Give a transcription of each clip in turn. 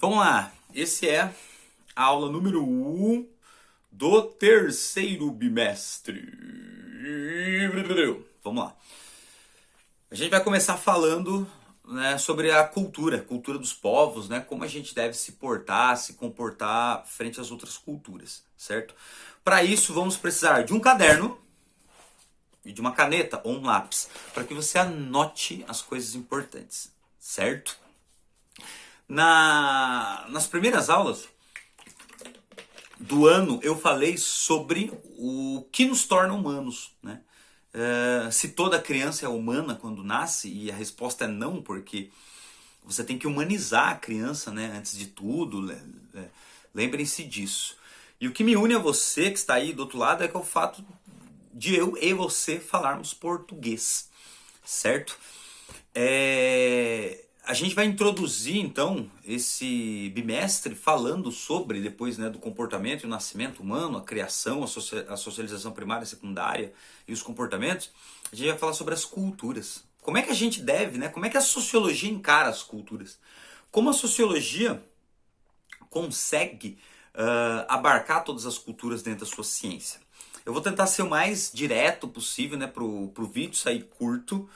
Vamos lá, esse é a aula número 1 do terceiro bimestre. Vamos lá. A gente vai começar falando, né, sobre a cultura dos povos, né, como a gente deve se portar, se comportar frente às outras culturas, certo? Para isso, vamos precisar de um caderno e de uma caneta ou um lápis, para que você anote as coisas importantes, certo? Nas primeiras aulas do ano eu falei sobre o que nos torna humanos, né? Se toda criança é humana quando nasce, e a resposta é não, porque você tem que humanizar a criança, né? Antes de tudo, lembrem-se disso. E o que me une a você que está aí do outro lado é que é o fato de eu e você falarmos português, certo? A gente vai introduzir então esse bimestre falando sobre, depois, né, do comportamento e o nascimento humano, a criação, a socialização primária, secundária e os comportamentos. A gente vai falar sobre as culturas. Como é que a gente deve, né? Como é que a sociologia encara as culturas? Como a sociologia consegue abarcar todas as culturas dentro da sua ciência? Eu vou tentar ser o mais direto possível, né, pro vídeo sair curto.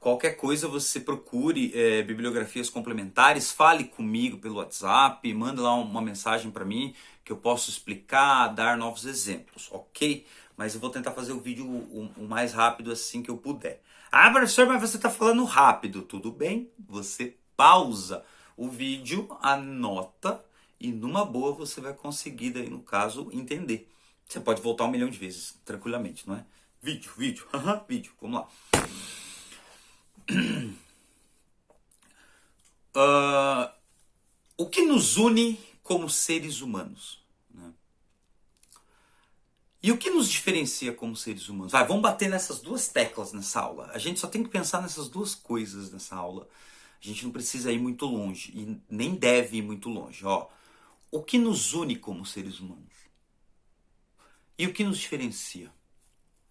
Qualquer coisa você procure bibliografias complementares, fale comigo pelo WhatsApp, manda lá uma mensagem para mim que eu posso explicar, dar novos exemplos, ok? Mas eu vou tentar fazer o vídeo o mais rápido assim que eu puder. Ah, professor, mas você está falando rápido. Tudo bem, você pausa o vídeo, anota e numa boa você vai conseguir, daí no caso, entender. Você pode voltar 1 milhão de vezes, tranquilamente, não é? Vídeo, vídeo, vamos lá. O que nos une como seres humanos? Né? E o que nos diferencia como seres humanos? Vamos bater nessas duas teclas nessa aula. A gente só tem que pensar nessas duas coisas nessa aula. A gente não precisa ir muito longe e nem deve ir muito longe. O que nos une como seres humanos? E o que nos diferencia?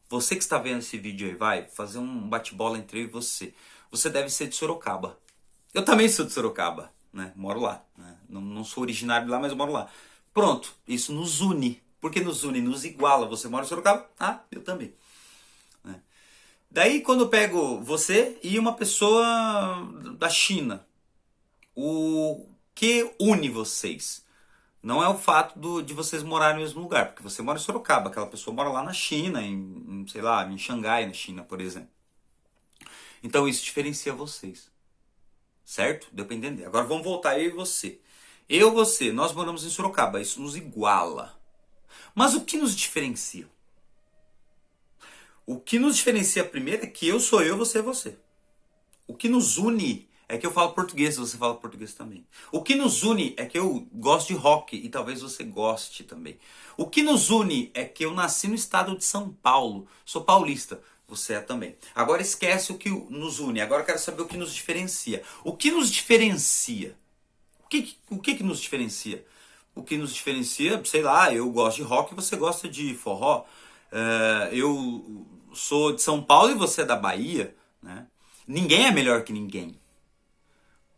Você que está vendo esse vídeo aí, vai fazer um bate-bola entre eu e você. Você deve ser de Sorocaba. Eu também sou de Sorocaba, né? Moro lá. Né? Não sou originário de lá, mas eu moro lá. Pronto, isso nos une. Por que nos une? Nos iguala. Você mora em Sorocaba? Ah, eu também. Né? Daí quando eu pego você e uma pessoa da China, o que une vocês? Não é o fato de vocês morarem no mesmo lugar, porque você mora em Sorocaba, aquela pessoa mora lá na China, sei lá, em Xangai, na China, por exemplo. Então isso diferencia vocês. Certo? Deu pra entender. Agora vamos voltar eu e você. Eu e você, nós moramos em Sorocaba, isso nos iguala. Mas o que nos diferencia? O que nos diferencia primeiro é que eu sou eu, você é você. O que nos une é que eu falo português e você fala português também. O que nos une é que eu gosto de rock e talvez você goste também. O que nos une é que eu nasci no estado de São Paulo, sou paulista, você é também. Agora esquece o que nos une, agora eu quero saber o que nos diferencia. O que nos diferencia? O que nos diferencia? O que nos diferencia, sei lá, eu gosto de rock e você gosta de forró. Eu sou de São Paulo e você é da Bahia, né? Ninguém é melhor que ninguém.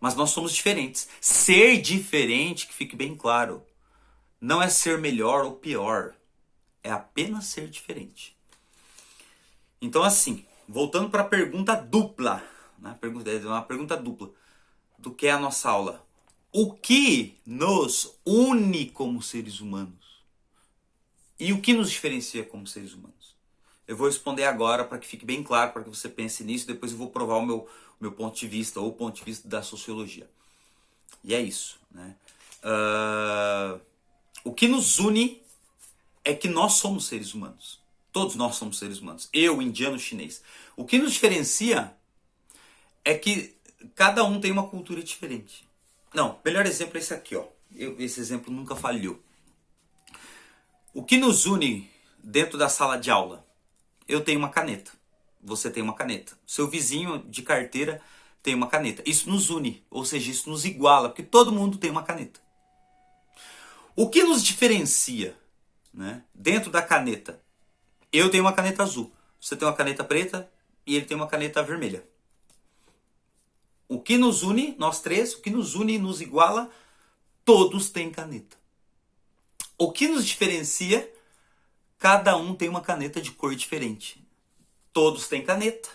Mas nós somos diferentes. Ser diferente, que fique bem claro, não é ser melhor ou pior. É apenas ser diferente. Então assim, voltando para a pergunta dupla. Né? Uma pergunta dupla do que é a nossa aula. O que nos une como seres humanos? E o que nos diferencia como seres humanos? Eu vou responder agora para que fique bem claro, para que você pense nisso. Depois eu vou provar o meu ponto de vista, ou o ponto de vista da sociologia. E é isso. Né? O que nos une é que nós somos seres humanos. Todos nós somos seres humanos. Eu, indiano, chinês. O que nos diferencia é que cada um tem uma cultura diferente. Não, melhor exemplo é esse aqui. Esse exemplo nunca falhou. O que nos une dentro da sala de aula? Eu tenho uma caneta. Você tem uma caneta. Seu vizinho de carteira tem uma caneta. Isso nos une, ou seja, isso nos iguala, porque todo mundo tem uma caneta. O que nos diferencia, né, dentro da caneta? Eu tenho uma caneta azul, você tem uma caneta preta e ele tem uma caneta vermelha. O que nos une, nós três, o que nos une e nos iguala Todos têm caneta. O que nos diferencia? Cada um tem uma caneta de cor diferente. Todos têm caneta,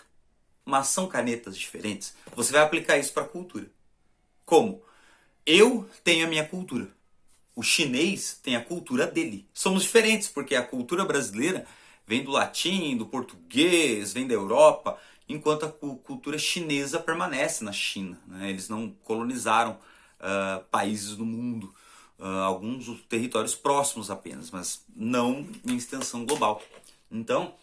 mas são canetas diferentes. Você vai aplicar isso para a cultura. Como? Eu tenho a minha cultura. O chinês tem a cultura dele. Somos diferentes, porque a cultura brasileira vem do latim, do português, vem da Europa, enquanto a cultura chinesa permanece na China. Né? Eles não colonizaram países do mundo, alguns territórios próximos apenas, mas não em extensão global. Então,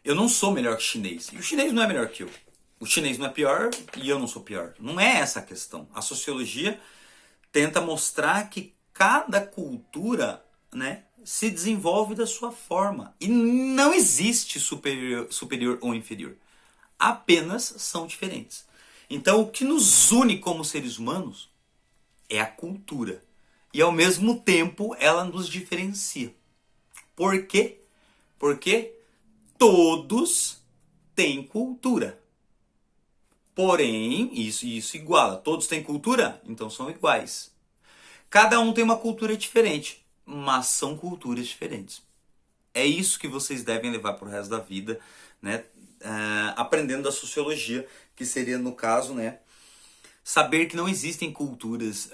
eu não sou melhor que o chinês, e o chinês não é melhor que eu. O chinês não é pior e eu não sou pior. Não é essa a questão. A sociologia tenta mostrar que cada cultura, né, se desenvolve da sua forma. E não existe superior ou inferior. Apenas são diferentes. Então, o que nos une como seres humanos é a cultura. E, ao mesmo tempo, ela nos diferencia. Por quê? Porque todos têm cultura. Porém, isso iguala. Todos têm cultura? Então são iguais. Cada um tem uma cultura diferente, mas são culturas diferentes. É isso que vocês devem levar para o resto da vida, né? Aprendendo da sociologia, que seria, no caso, né, saber que não existem culturas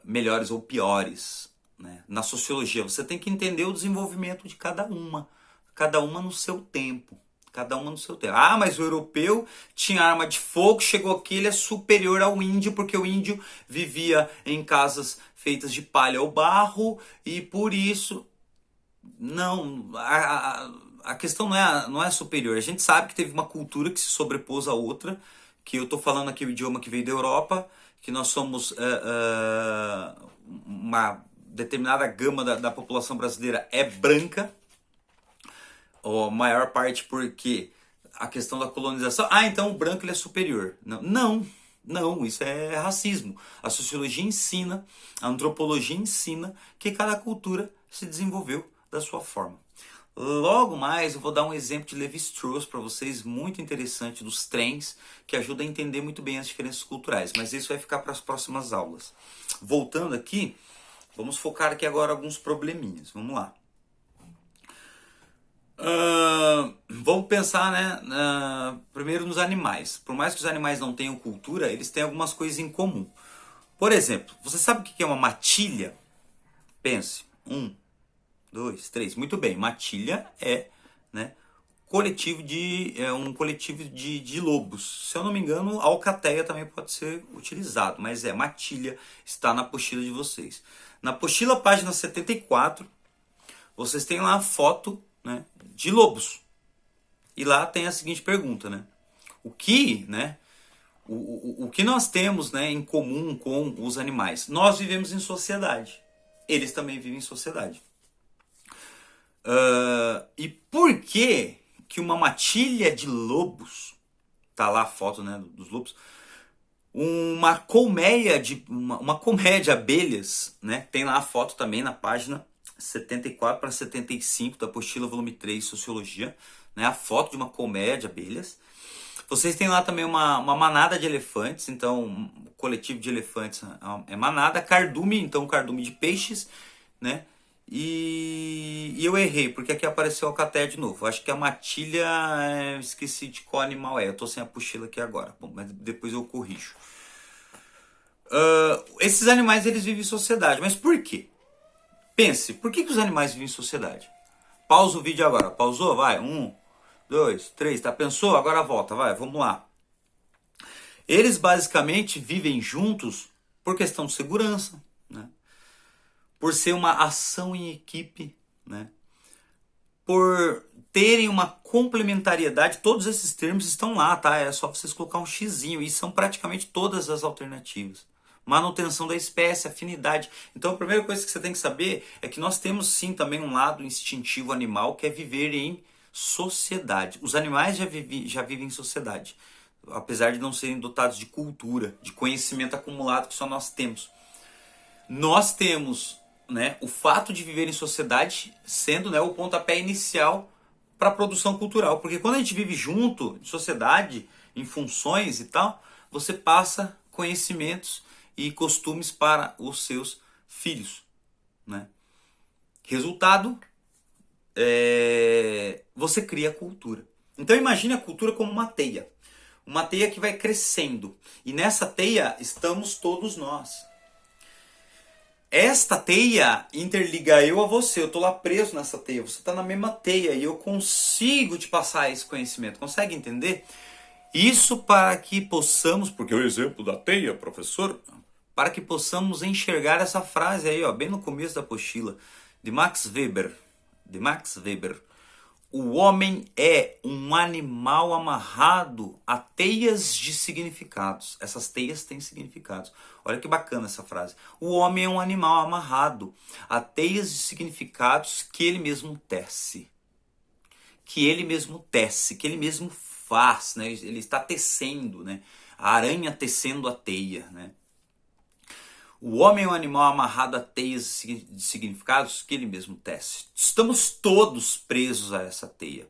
melhores ou piores. Né? Na sociologia, você tem que entender o desenvolvimento de cada uma no seu tempo. Cada uma no seu tempo. Ah, mas o europeu tinha arma de fogo, chegou aqui, ele é superior ao índio, porque o índio vivia em casas feitas de palha ou barro, e por isso... Não, a questão não é superior. A gente sabe que teve uma cultura que se sobrepôs à outra, que eu estou falando aqui o idioma que veio da Europa, que nós somos uma determinada gama da população brasileira é branca, a maior parte porque a questão da colonização. Ah, então o branco ele é superior. Não, isso é racismo. A sociologia ensina, a antropologia ensina que cada cultura se desenvolveu da sua forma. Logo mais eu vou dar um exemplo de Levi-Strauss para vocês, muito interessante, dos trens, que ajuda a entender muito bem as diferenças culturais. Mas isso vai ficar para as próximas aulas. Voltando aqui, vamos focar aqui agora alguns probleminhas. Vamos lá. Vamos pensar, né, primeiro nos animais. Por mais que os animais não tenham cultura, eles têm algumas coisas em comum. Por exemplo, você sabe o que é uma matilha? Pense. 1, 2, 3. Muito bem. Matilha é, né, um coletivo de lobos. Se eu não me engano, a alcateia também pode ser utilizado. Mas matilha está na apostila de vocês. Na apostila, página 74, vocês têm lá a foto, né, de lobos. E lá tem a seguinte pergunta, né? O que nós temos, né, em comum com os animais? Nós vivemos em sociedade. Eles também vivem em sociedade. E por que uma matilha de lobos, tá lá a foto, né, dos lobos, uma colmeia de abelhas, né, tem lá a foto também na página 74 para 75 da apostila volume 3, Sociologia, né, a foto de uma colmeia de abelhas. Vocês têm lá também uma manada de elefantes, então o coletivo de elefantes é manada, cardume, então cardume de peixes, né? E eu errei, porque aqui apareceu a alcateia de novo. Acho que a matilha, esqueci de qual animal é. Eu tô sem a apostila aqui agora, bom, mas depois eu corrijo. Esses animais, eles vivem em sociedade, mas por quê? Pense, por que os animais vivem em sociedade? Pausa o vídeo agora. Pausou? Vai. 1, 2, 3. Tá? Pensou? Agora volta. Vai, vamos lá. Eles basicamente vivem juntos por questão de segurança, né? Por ser uma ação em equipe, né? Por terem uma complementariedade. Todos esses termos estão lá, tá? É só vocês colocar um xizinho. E são praticamente todas as alternativas. Manutenção da espécie, afinidade. Então a primeira coisa que você tem que saber é que nós temos sim também um lado instintivo animal, que é viver em sociedade. Os animais já vivem em sociedade, apesar de não serem dotados de cultura, de conhecimento acumulado que só nós temos. Nós temos, né, o fato de viver em sociedade sendo, né, o pontapé inicial para a produção cultural. Porque quando a gente vive junto, em sociedade, em funções e tal, você passa conhecimentos e costumes para os seus filhos, né? Resultado, você cria a cultura. Então imagine a cultura como uma teia que vai crescendo, e nessa teia estamos todos nós. Esta teia interliga eu a você, eu estou lá preso nessa teia, você está na mesma teia e eu consigo te passar esse conhecimento, consegue entender? Isso para que possamos, porque é o exemplo da teia, professor, para que possamos enxergar essa frase aí, ó, bem no começo da apostila, de Max Weber. O homem é um animal amarrado a teias de significados. Essas teias têm significados. Olha que bacana essa frase. O homem é um animal amarrado a teias de significados que ele mesmo tece. Que ele mesmo faz, né? Ele está tecendo, né? A aranha tecendo a teia, né? O homem é um animal amarrado a teias de significados que ele mesmo tece. Estamos todos presos a essa teia.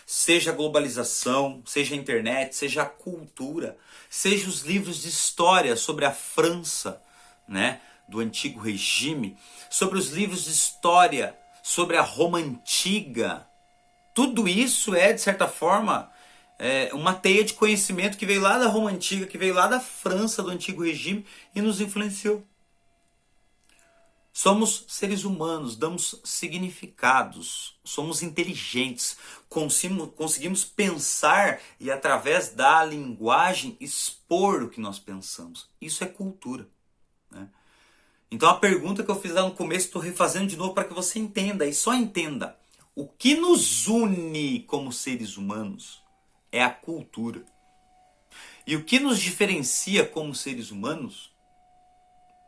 Seja a globalização, seja a internet, seja a cultura, seja os livros de história sobre a França, né, do antigo regime, sobre os livros de história sobre a Roma antiga. Tudo isso é, de certa forma, uma teia de conhecimento que veio lá da Roma antiga, que veio lá da França, do antigo regime, e nos influenciou. Somos seres humanos, damos significados, somos inteligentes, conseguimos pensar e através da linguagem expor o que nós pensamos. Isso é cultura, né? Então a pergunta que eu fiz lá no começo, estou refazendo de novo para que você entenda, e só entenda. O que nos une como seres humanos é a cultura. E o que nos diferencia como seres humanos,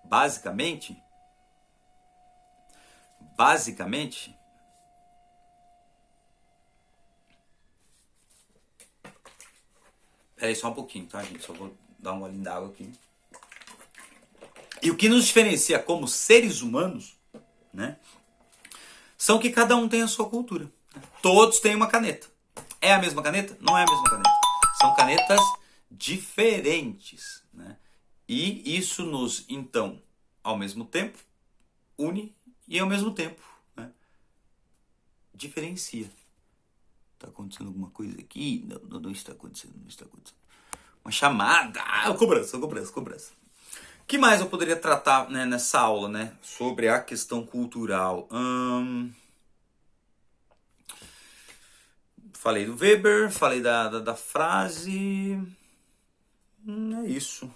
basicamente, peraí só um pouquinho, tá, gente? Só vou dar um golinho d'água aqui. E o que nos diferencia como seres humanos, né, são que cada um tem a sua cultura. Todos têm uma caneta. É a mesma caneta? Não é a mesma caneta. São canetas diferentes, né? E isso nos, então, ao mesmo tempo, une e ao mesmo tempo, né, diferencia. Está acontecendo alguma coisa aqui? Não está acontecendo, não está acontecendo. Uma chamada! Cobrança. O que mais eu poderia tratar, né, nessa aula, né, sobre a questão cultural? Falei do Weber, falei da frase. É isso.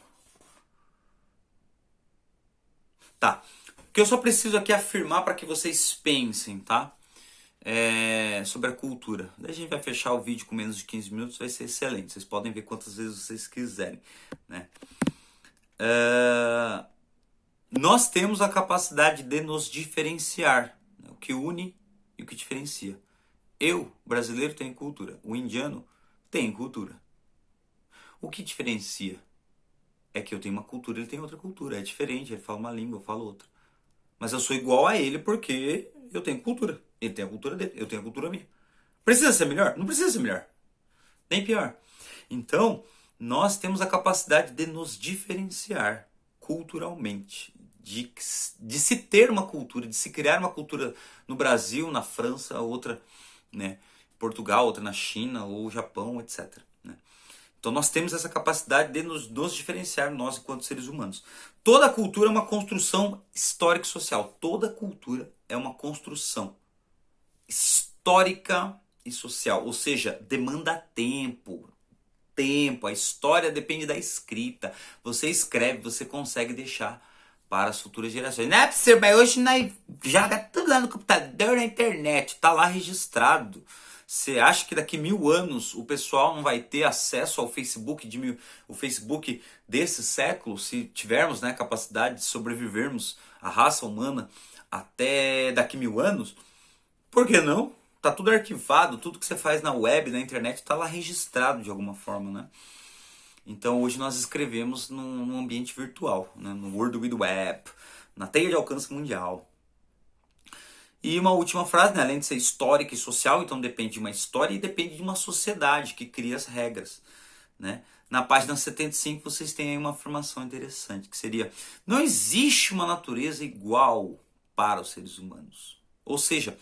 Tá. O que eu só preciso aqui afirmar para que vocês pensem, tá? Sobre a cultura. Daí a gente vai fechar o vídeo com menos de 15 minutos, vai ser excelente. Vocês podem ver quantas vezes vocês quiserem, né? Nós temos a capacidade de nos diferenciar, né? O que une e o que diferencia. Eu, brasileiro, tenho cultura. O indiano tem cultura. O que diferencia é que eu tenho uma cultura, ele tem outra cultura. É diferente, ele fala uma língua, eu falo outra. Mas eu sou igual a ele porque eu tenho cultura. Ele tem a cultura dele, eu tenho a cultura minha. Precisa ser melhor? Não precisa ser melhor. Nem pior. Então, nós temos a capacidade de nos diferenciar culturalmente. De se ter uma cultura, de se criar uma cultura no Brasil, na França, outra, né, Portugal, outra na China ou Japão, etc. Né? Então nós temos essa capacidade de nos diferenciar, nós enquanto seres humanos. Toda cultura é uma construção histórica e social. Toda cultura é uma construção histórica e social. Ou seja, demanda tempo. A história depende da escrita. Você escreve, você consegue deixar para as futuras gerações. Não é possível, mas hoje nós joga tudo lá no computador, na internet. Tá lá registrado. Você acha que daqui 1000 anos o pessoal não vai ter acesso ao Facebook o Facebook desse século, se tivermos, né, capacidade de sobrevivermos a raça humana até daqui 1000 anos? Por que não? Tá tudo arquivado, tudo que você faz na web, na internet, tá lá registrado de alguma forma, né? Então hoje nós escrevemos num ambiente virtual, né, no World Wide Web, na teia de alcance mundial. E uma última frase, né? Além de ser histórica e social, então depende de uma história e depende de uma sociedade que cria as regras, né? Na página 75 vocês têm aí uma afirmação interessante, que seria: não existe uma natureza igual para os seres humanos. Ou seja,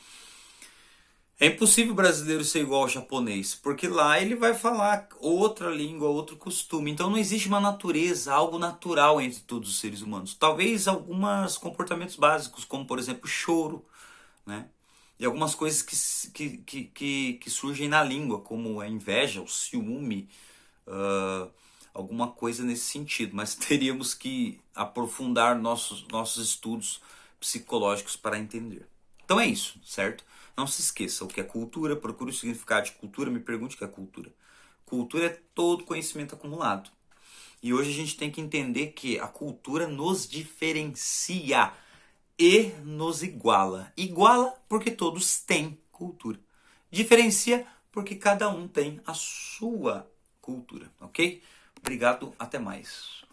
é impossível o brasileiro ser igual ao japonês, porque lá ele vai falar outra língua, outro costume. Então não existe uma natureza, algo natural entre todos os seres humanos. Talvez alguns comportamentos básicos, como por exemplo o choro, né? E algumas coisas que surgem na língua, como a inveja, o ciúme, alguma coisa nesse sentido. Mas teríamos que aprofundar nossos estudos psicológicos para entender. Então é isso, certo? Não se esqueça o que é cultura, procure o significado de cultura, me pergunte o que é cultura. Cultura é todo conhecimento acumulado. E hoje a gente tem que entender que a cultura nos diferencia e nos iguala. Iguala porque todos têm cultura. Diferencia porque cada um tem a sua cultura, ok? Obrigado, até mais.